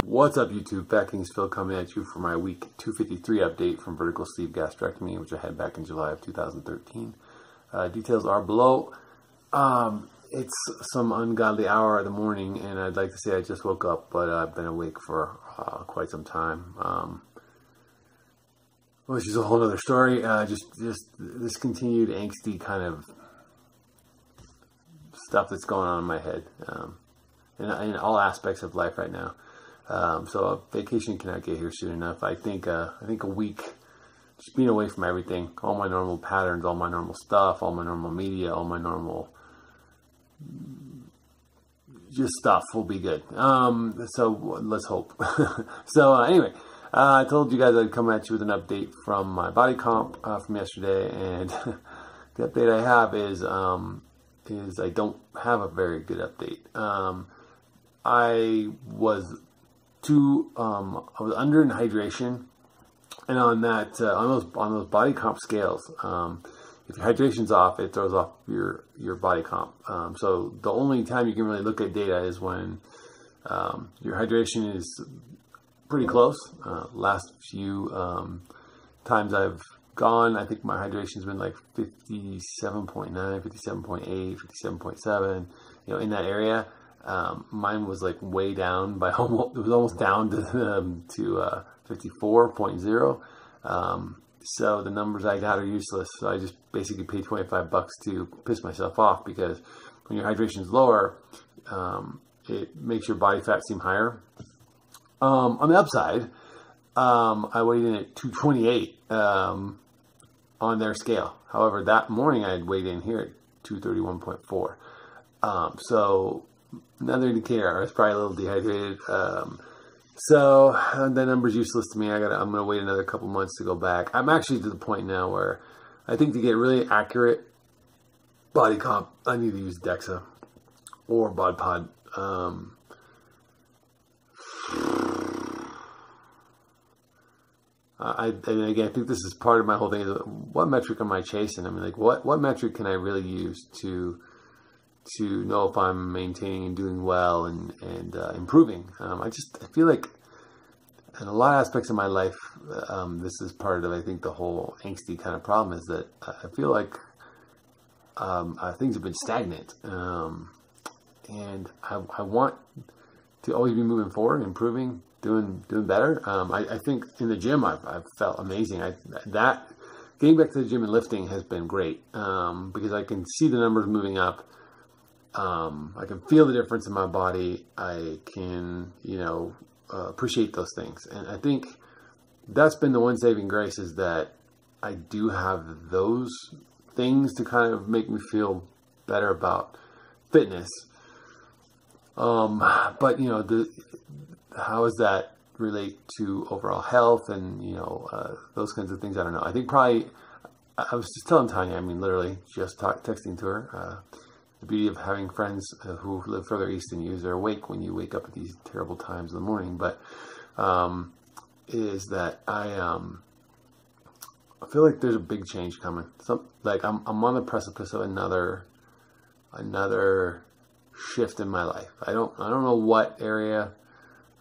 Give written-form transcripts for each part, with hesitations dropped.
What's up, YouTube? FatKings Phil coming at you for my week 253 update from vertical sleeve gastrectomy, which I had back in July of 2013. Details are below. It's some ungodly hour of the morning, and I'd like to say I just woke up, but I've been awake for quite some time. Which is a whole other story. Just this continued angsty kind of stuff that's going on in my head, in all aspects of life right now. So vacation cannot get here soon enough. I think a week just being away from everything, all my normal patterns, all my normal stuff, all my normal media, all my normal just stuff will be good. So let's hope. So anyway, I told you guys I'd come at you with an update from my body comp from yesterday, and the update I have is I don't have a very good update. I was under in hydration, and on that on those body comp scales, if your hydration's off, it throws off your body comp. So the only time you can really look at data is when your hydration is pretty close. Last few times I've gone, I think my hydration's been like 57.9, 57.8, 57.7, in that area. Mine was like way down by almost, it was almost down to 54.0. So the numbers I got are useless. So I just basically paid $25 to piss myself off, because when your hydration is lower, it makes your body fat seem higher. On the upside, I weighed in at 228 on their scale. However, that morning I had weighed in here at 231.4. So another indicator, I was probably a little dehydrated. So that number's useless to me. I'm gonna wait another couple months to go back. I'm actually to the point now where I think to get really accurate body comp, I need to use DEXA or BodPod. And again, I think this is part of my whole thing. Is what metric am I chasing? I mean, like, what metric can I really use to know if I'm maintaining and doing well and improving? I feel like in a lot of aspects of my life, this is part of, I think, the whole angsty kind of problem, is that I feel like things have been stagnant, and I want to always be moving forward, improving, doing better. I think in the gym I've felt amazing. Getting back to the gym and lifting has been great, because I can see the numbers moving up. I can feel the difference in my body. I can, appreciate those things. And I think that's been the one saving grace, is that I do have those things to kind of make me feel better about fitness. But, how does that relate to overall health and, those kinds of things? I don't know. I think probably, I was just telling Tanya, I mean, literally just texting to her, the beauty of having friends who live further east than you is they're awake when you wake up at these terrible times in the morning. But is that I feel like there's a big change coming. I'm on the precipice of another shift in my life. I don't know what area.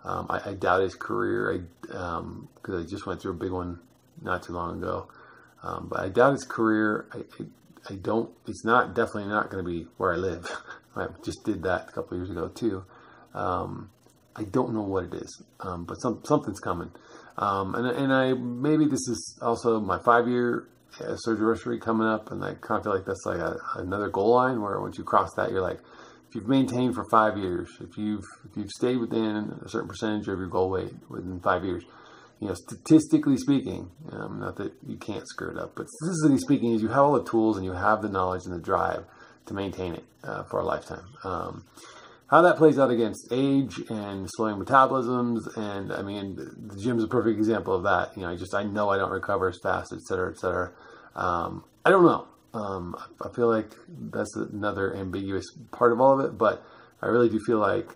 I doubt his career. Because I just went through a big one not too long ago. But I doubt his career. It's definitely not going to be where I live. I just did that a couple of years ago too. I don't know what it is, but something's coming. And maybe this is also my 5-year surgery coming up, and I kind of feel like that's like another goal line, where once you cross that, you're like, if you've maintained for 5 years, if you've stayed within a certain percentage of your goal weight within 5 years, statistically speaking, not that you can't screw it up, but statistically speaking, is you have all the tools and you have the knowledge and the drive to maintain it for a lifetime. How that plays out against age and slowing metabolisms, and I mean, the gym's a perfect example of that. I know I don't recover as fast, et cetera, et cetera. I don't know. I feel like that's another ambiguous part of all of it, but I really do feel like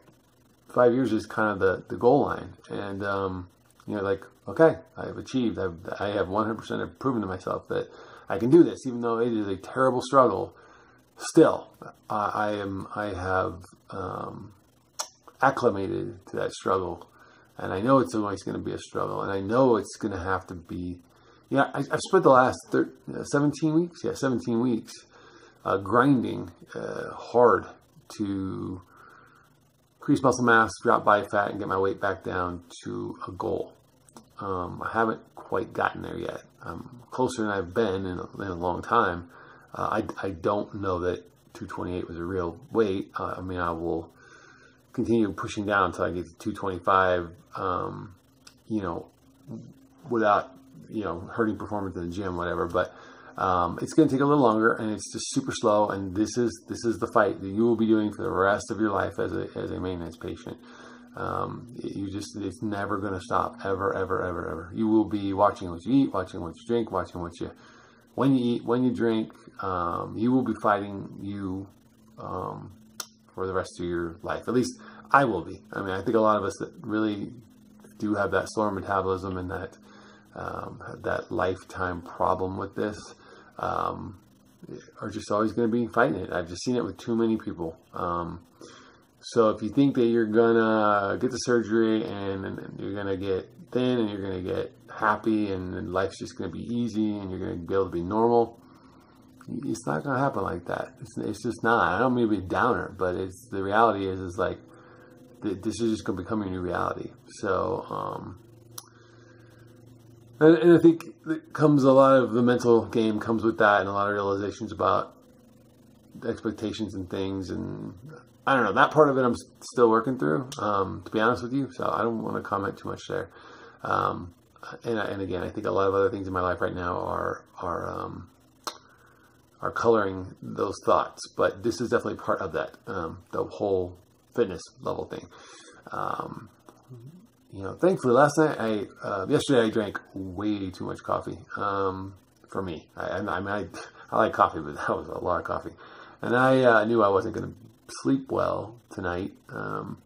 5 years is kind of the goal line. And, okay, I've achieved, I have 100% proven to myself that I can do this, even though it is a terrible struggle. still, I have acclimated to that struggle, and I know it's always going to be a struggle, and I know it's going to have to be. Yeah, I've spent the last 17 weeks, 17 weeks grinding hard to increase muscle mass, drop body fat, and get my weight back down to a goal. I haven't quite gotten there yet. I'm closer than I've been in a long time. I don't know that 228 was a real weight. I mean, I will continue pushing down until I get to 225, without, hurting performance in the gym, whatever. But it's going to take a little longer, and it's just super slow. And this is the fight that you will be doing for the rest of your life as a maintenance patient. It's never going to stop, ever, ever, ever, ever. You will be watching what you eat, watching what you drink, watching when you eat, when you drink. You will be fighting you for the rest of your life. At least I will be. I mean, I think a lot of us that really do have that slower metabolism and that lifetime problem with this are just always going to be fighting it. I've just seen it with too many people. So if you think that you're gonna get the surgery and you're gonna get thin and you're gonna get happy and life's just gonna be easy and you're gonna be able to be normal, it's not gonna happen like that. It's just not. I don't mean to be a downer, but the reality is like this is just gonna become your new reality. So and I think it comes a lot of the mental game comes with that, and a lot of realizations about expectations and things, and I don't know, that part of it I'm still working through, to be honest with you, so I don't want to comment too much there. And again, I think a lot of other things in my life right now are coloring those thoughts, but this is definitely part of that, the whole fitness level thing. Thankfully last night, yesterday I drank way too much coffee, for me. I like coffee, but that was a lot of coffee. And I knew I wasn't going to sleep well tonight, but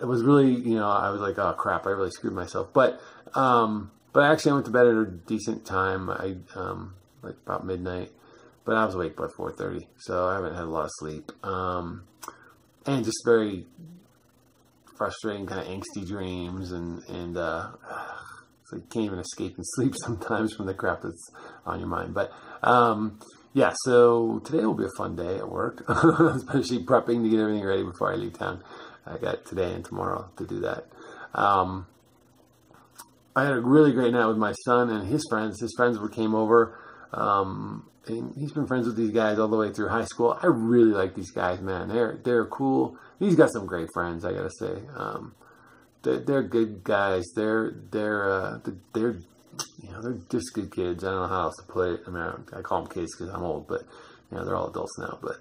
it was really, I was like, oh crap, I really screwed myself. But actually I went to bed at a decent time, like about midnight, but I was awake by 4:30, so I haven't had a lot of sleep, and just very frustrating, kind of angsty dreams, and it's like you can't even escape and sleep sometimes from the crap that's on your mind. But yeah, so today will be a fun day at work, especially prepping to get everything ready before I leave town. I got today and tomorrow to do that. I had a really great night with my son and his friends. His friends came over, and he's been friends with these guys all the way through high school. I really like these guys, man. They're cool. He's got some great friends, I gotta say. They're good guys. They're just good kids. I don't know how else to put it. I mean, I call them kids because I'm old, but they're all adults now. But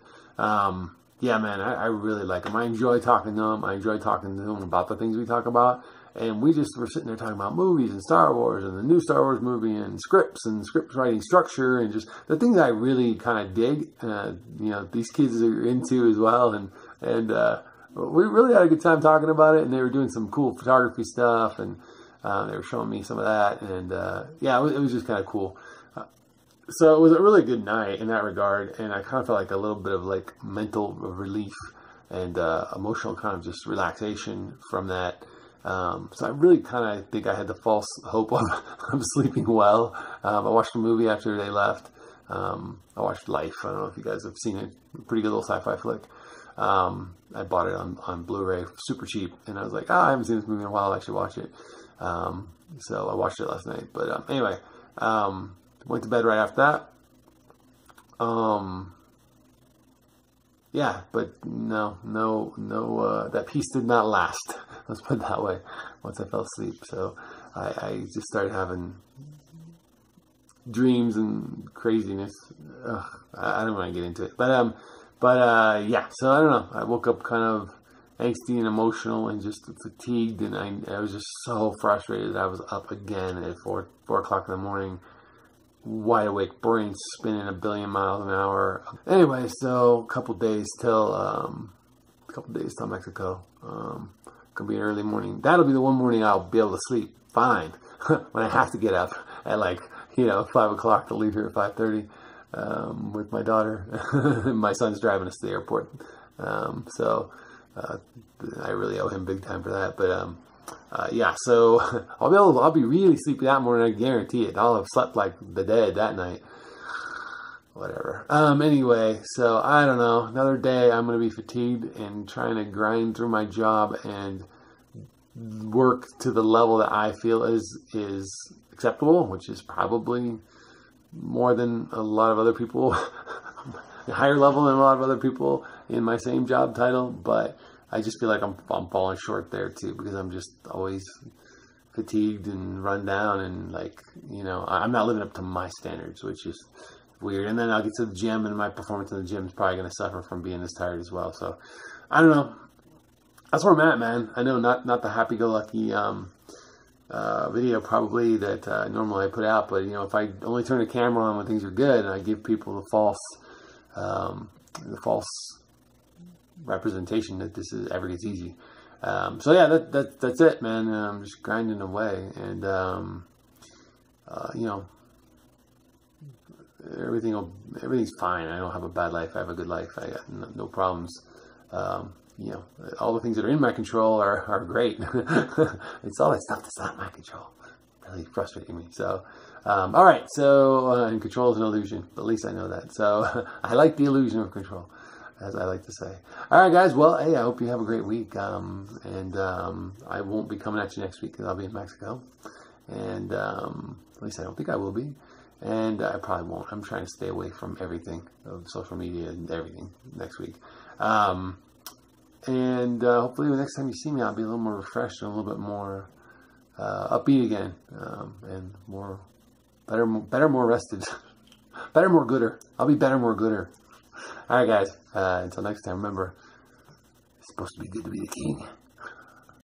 yeah, man, I really like them. I enjoy talking to them. I enjoy talking to them about the things we talk about. And we just were sitting there talking about movies and Star Wars and the new Star Wars movie and script writing structure and just the things that I really kind of dig. These kids are into as well. And we really had a good time talking about it. And they were doing some cool photography stuff, and they were showing me some of that. And yeah, it was just kind of cool. So it was a really good night in that regard. And I kind of felt like a little bit of like mental relief and emotional kind of just relaxation from that. So I really kind of think I had the false hope of sleeping well. I watched a movie after they left. I watched Life. I don't know if you guys have seen it. Pretty good little sci-fi flick. I bought it on Blu-ray, super cheap. And I was like, I haven't seen this movie in a while. I should watch it. So I watched it last night. But anyway, went to bed right after that. Yeah, but no, that peace did not last. Let's put it that way. Once I fell asleep, so I just started having dreams and craziness. I don't want to get into it, but yeah. So I don't know. I woke up kind of angsty and emotional and just fatigued, and I was just so frustrated that I was up again at 4 o'clock in the morning. Wide awake, brain spinning a billion miles an hour. Anyway, so a couple days till Mexico. Gonna be an early morning. That'll be the one morning I'll be able to sleep fine when I have to get up at 5 o'clock to leave here at 5:30. with my daughter. My son's driving us to the airport. So I really owe him big time for that. But yeah, so I'll be really sleepy that morning. I guarantee it. I'll have slept like the dead that night. Whatever. Anyway, so I don't know. Another day, I'm going to be fatigued and trying to grind through my job and work to the level that I feel is acceptable, which is probably more than a lot of other people, a higher level than a lot of other people in my same job title. But I just feel like I'm falling short there too, because I'm just always fatigued and run down, and like, you know, I'm not living up to my standards, which is weird. And then I'll get to the gym, and my performance in the gym is probably going to suffer from being this tired as well. So I don't know. That's where I'm at, man. I know not the happy-go-lucky video probably that normally I put out, but you know, if I only turn the camera on when things are good, and I give people the false representation that this ever gets easy. So yeah, that's it, man. I'm just grinding away, and you know, everything's fine. I don't have a bad life. I have a good life. I got no problems. You know, all the things that are in my control are great. It's all that stuff that's not in my control. Really frustrating me. So, all right. So, and control is an illusion. At least I know that. So, I like the illusion of control, as I like to say. All right, guys. Well, hey, I hope you have a great week. And I won't be coming at you next week because I'll be in Mexico. And at least I don't think I will be. And I probably won't. I'm trying to stay away from everything of social media and everything next week. And hopefully the next time you see me, I'll be a little more refreshed and a little bit more upbeat again, and better, more rested, better, more gooder. I'll be better, more gooder. All right, guys. Until next time, remember, it's supposed to be good to be the king.